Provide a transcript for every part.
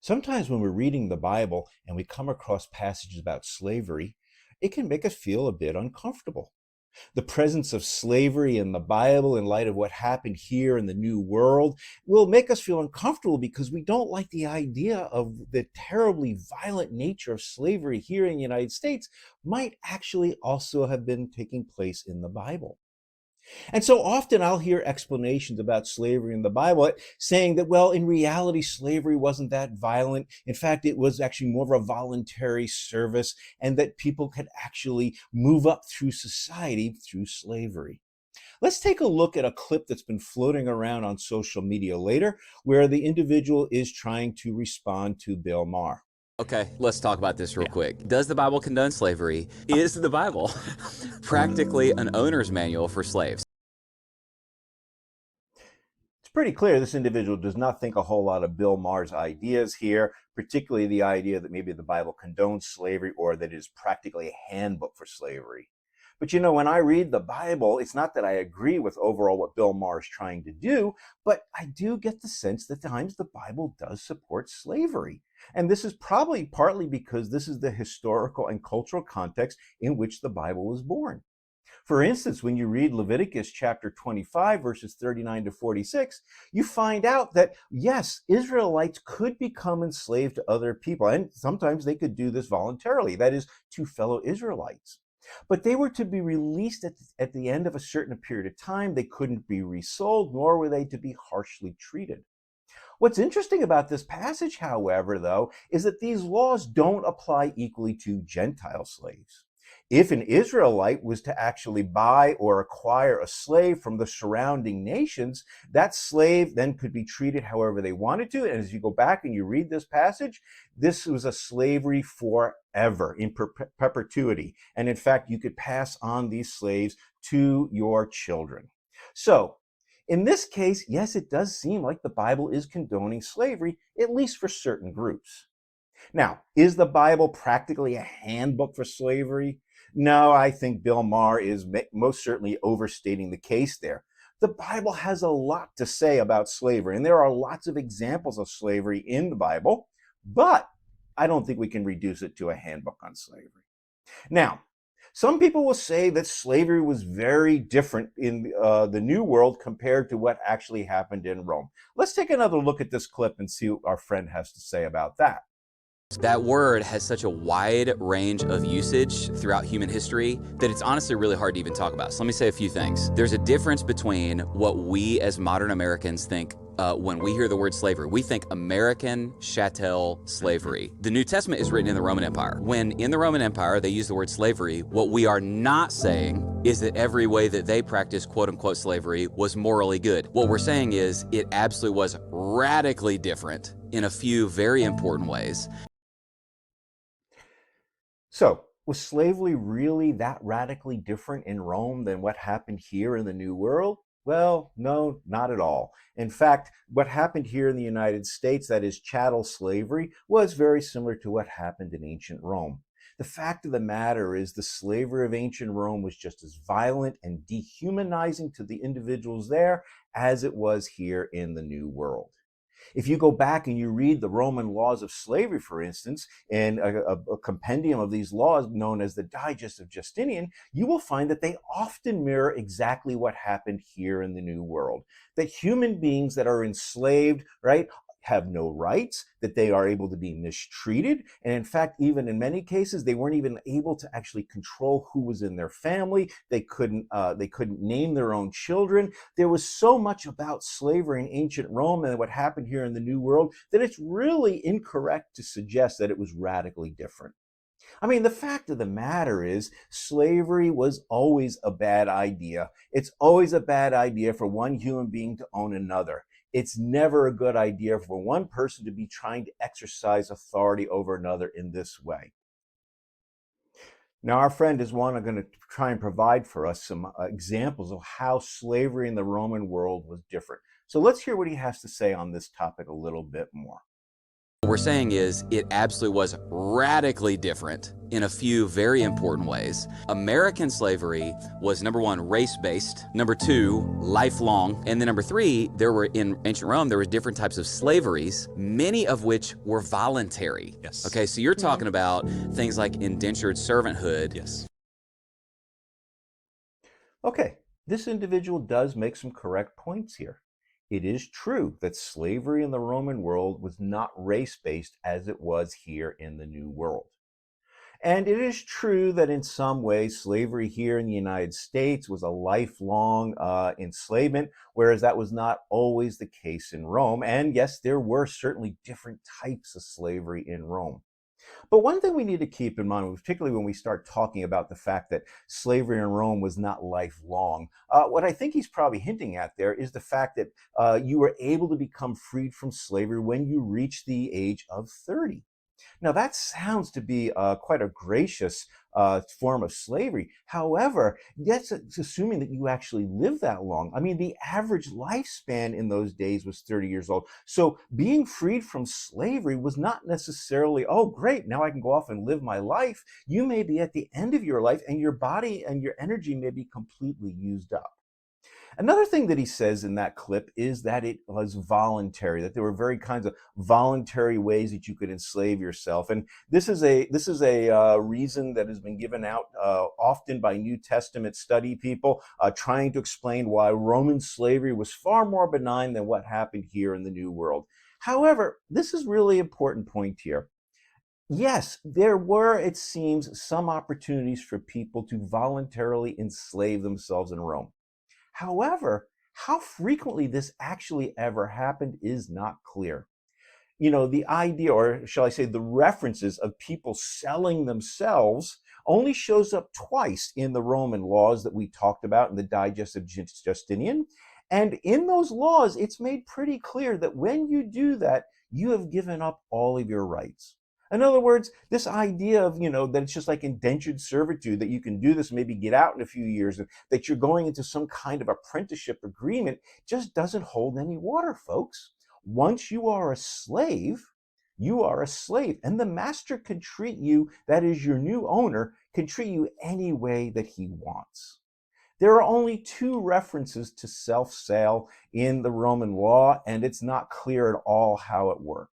Sometimes when we're reading the Bible and we come across passages about slavery, it can make us feel a bit uncomfortable. The presence of slavery in the Bible, in light of what happened here in the New World, will make us feel uncomfortable because we don't like the idea of the terribly violent nature of slavery here in the United States might actually also have been taking place in the Bible. And so often I'll hear explanations about slavery in the Bible saying that, well, in reality, slavery wasn't that violent. In fact, it was actually more of a voluntary service, and that people could actually move up through society through slavery. Let's take a look at a clip that's been floating around on social media later, where the individual is trying to respond to Bill Maher. Okay, let's talk about this real Yeah. quick. Does the Bible condone slavery? Is the Bible practically an owner's manual for slaves? It's pretty clear this individual does not think a whole lot of Bill Maher's ideas here, particularly the idea that maybe the Bible condones slavery or that it is practically a handbook for slavery. But when I read the Bible, it's not that I agree with overall what Bill Maher is trying to do, but I do get the sense that at times the Bible does support slavery. And this is probably partly because this is the historical and cultural context in which the Bible was born. For instance, when you read Leviticus chapter 25, verses 39 to 46, you find out that, yes, Israelites could become enslaved to other people, and sometimes they could do this voluntarily, that is, to fellow Israelites. But they were to be released at the end of a certain period of time. They couldn't be resold, nor were they to be harshly treated. What's interesting about this passage, however, though, is that these laws don't apply equally to Gentile slaves. If an Israelite was to actually buy or acquire a slave from the surrounding nations, that slave then could be treated however they wanted to. And as you go back and you read this passage, this was a slavery forever, in perpetuity. And in fact, you could pass on these slaves to your children. So, in this case, yes, it does seem like the Bible is condoning slavery, at least for certain groups. Now, is the Bible practically a handbook for slavery? No, I think Bill Maher is most certainly overstating the case there. The Bible has a lot to say about slavery, and there are lots of examples of slavery in the Bible, but I don't think we can reduce it to a handbook on slavery. Now, some people will say that slavery was very different in the New World compared to what actually happened in Rome. Let's take another look at this clip and see what our friend has to say about that. That word has such a wide range of usage throughout human history that it's honestly really hard to even talk about. So let me say a few things. There's a difference between what we as modern Americans think when we hear the word slavery. We think American chattel slavery. The New Testament is written in the Roman Empire. When in the Roman Empire they use the word slavery, what we are not saying is that every way that they practiced quote unquote slavery was morally good. What we're saying is it absolutely was radically different in a few very important ways. So, was slavery really that radically different in Rome than what happened here in the New World? Well, no, not at all. In fact, what happened here in the United States, that is chattel slavery, was very similar to what happened in ancient Rome. The fact of the matter is the slavery of ancient Rome was just as violent and dehumanizing to the individuals there as it was here in the New World. If you go back and you read the Roman laws of slavery, for instance, and a compendium of these laws known as the Digest of Justinian, you will find that they often mirror exactly what happened here in the New World. That human beings that are enslaved, right, have no rights, that they are able to be mistreated. And in fact, even in many cases, they weren't even able to actually control who was in their family. They couldn't name their own children. There was so much about slavery in ancient Rome and what happened here in the New World that it's really incorrect to suggest that it was radically different. I mean, the fact of the matter is, slavery was always a bad idea. It's always a bad idea for one human being to own another. It's never a good idea for one person to be trying to exercise authority over another in this way. Now, our friend is going to try and provide for us some examples of how slavery in the Roman world was different. So let's hear what he has to say on this topic a little bit more. What we're saying is it absolutely was radically different in a few very important ways. American slavery was number one, race-based, number two, lifelong, and then number three, there were in ancient Rome, there were different types of slaveries, many of which were voluntary. Yes. Okay, so you're talking about things like indentured servanthood. Yes. Okay, this individual does make some correct points here. It is true that slavery in the Roman world was not race-based as it was here in the New World. And it is true that in some ways, slavery here in the United States was a lifelong enslavement, whereas that was not always the case in Rome. And yes, there were certainly different types of slavery in Rome. But one thing we need to keep in mind, particularly when we start talking about the fact that slavery in Rome was not lifelong, what I think he's probably hinting at there is the fact that you were able to become freed from slavery when you reach the age of 30. Now, that sounds to be quite a gracious form of slavery. However, that's assuming that you actually live that long. I mean, the average lifespan in those days was 30 years old. So being freed from slavery was not necessarily, oh, great, now I can go off and live my life. You may be at the end of your life and your body and your energy may be completely used up. Another thing that he says in that clip is that it was voluntary, that there were very kinds of voluntary ways that you could enslave yourself. And this is a reason that has been given out often by New Testament study people trying to explain why Roman slavery was far more benign than what happened here in the New World. However, this is really important point here. Yes, there were, it seems, some opportunities for people to voluntarily enslave themselves in Rome. However, how frequently this actually ever happened is not clear. The idea, or shall I say, the references of people selling themselves only shows up twice in the Roman laws that we talked about in the Digest of Justinian. And in those laws, it's made pretty clear that when you do that, you have given up all of your rights. In other words, this idea of, that it's just like indentured servitude, that you can do this, maybe get out in a few years, and that you're going into some kind of apprenticeship agreement just doesn't hold any water, folks. Once you are a slave, you are a slave. And the master can treat you, that is your new owner, can treat you any way that he wants. There are only two references to self-sale in the Roman law, and it's not clear at all how it worked.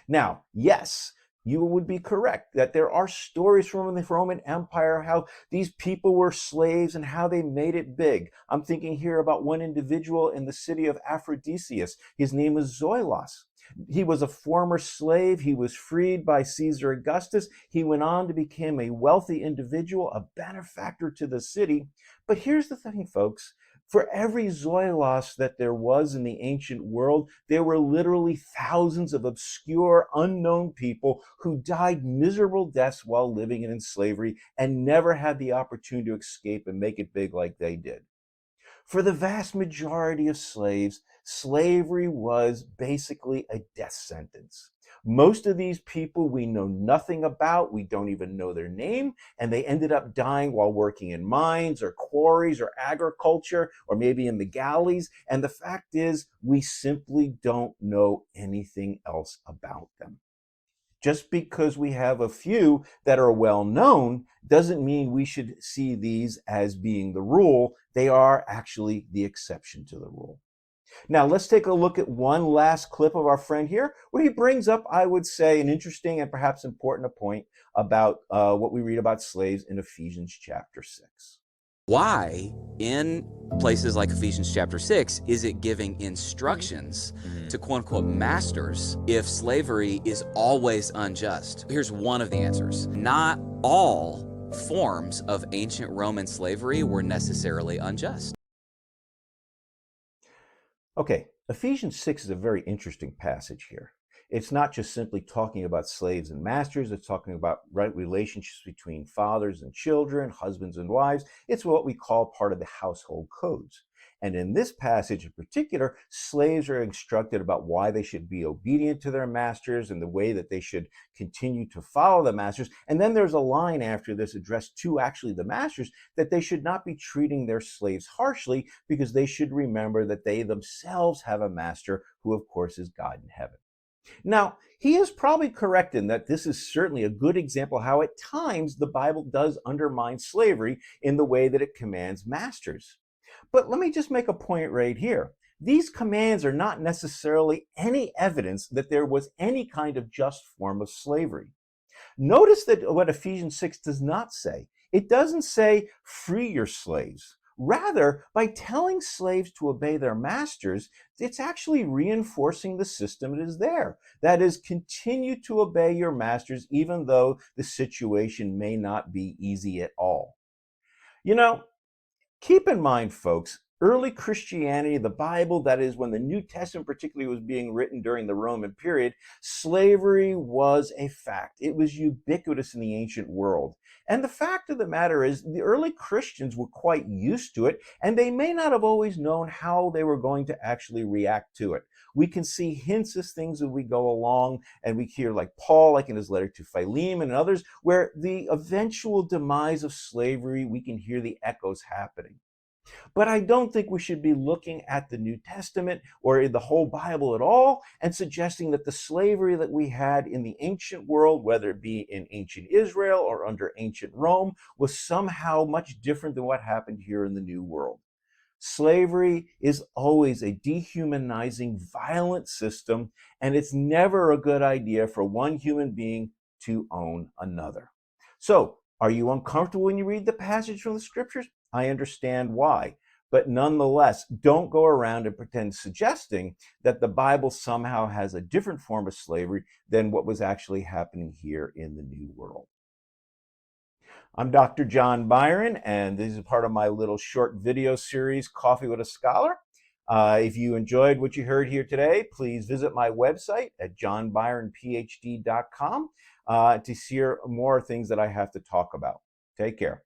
Now, yes, you would be correct that there are stories from the Roman Empire how these people were slaves and how they made it big. I'm thinking here about one individual in the city of Aphrodisias. His name was Zoilos. He was a former slave. He was freed by Caesar Augustus. He went on to become a wealthy individual, a benefactor to the city. But here's the thing, folks. For every Zoilos that there was in the ancient world, there were literally thousands of obscure, unknown people who died miserable deaths while living in slavery and never had the opportunity to escape and make it big like they did. For the vast majority of slaves, slavery was basically a death sentence. Most of these people we know nothing about, we don't even know their name, and they ended up dying while working in mines or quarries or agriculture or maybe in the galleys. And the fact is, we simply don't know anything else about them. Just because we have a few that are well known doesn't mean we should see these as being the rule. They are actually the exception to the rule. Now, let's take a look at one last clip of our friend here, where he brings up, I would say, an interesting and perhaps important point about what we read about slaves in Ephesians chapter 6. Why, in places like Ephesians chapter 6, is it giving instructions to quote unquote masters if slavery is always unjust? Here's one of the answers. Not all forms of ancient Roman slavery were necessarily unjust. Okay, Ephesians 6 is a very interesting passage here. It's not just simply talking about slaves and masters, it's talking about right relationships between fathers and children, husbands and wives. It's what we call part of the household codes. And in this passage in particular, slaves are instructed about why they should be obedient to their masters and the way that they should continue to follow the masters. And then there's a line after this addressed to actually the masters that they should not be treating their slaves harshly because they should remember that they themselves have a master who, of course, is God in heaven. Now, he is probably correct in that this is certainly a good example how at times the Bible does undermine slavery in the way that it commands masters. But let me just make a point right here. These commands are not necessarily any evidence that there was any kind of just form of slavery. Notice that what Ephesians 6 does not say. It doesn't say free your slaves. Rather, by telling slaves to obey their masters, it's actually reinforcing the system that is there. That is, continue to obey your masters even though the situation may not be easy at all. You know, keep in mind, folks, early Christianity, the Bible, that is, when the New Testament particularly was being written during the Roman period, slavery was a fact. It was ubiquitous in the ancient world. And the fact of the matter is, the early Christians were quite used to it, and they may not have always known how they were going to actually react to it. We can see hints as things as we go along, and we hear, like Paul, like in his letter to Philemon and others, where the eventual demise of slavery, we can hear the echoes happening. But I don't think we should be looking at the New Testament or the whole Bible at all and suggesting that the slavery that we had in the ancient world, whether it be in ancient Israel or under ancient Rome, was somehow much different than what happened here in the New World. Slavery is always a dehumanizing, violent system, and it's never a good idea for one human being to own another. So, are you uncomfortable when you read the passage from the scriptures? I understand why. But nonetheless, don't go around and pretend suggesting that the Bible somehow has a different form of slavery than what was actually happening here in the New World. I'm Dr. John Byron, and this is part of my little short video series, Coffee with a Scholar. If you enjoyed what you heard here today, please visit my website at johnbyronphd.com to see more things that I have to talk about. Take care.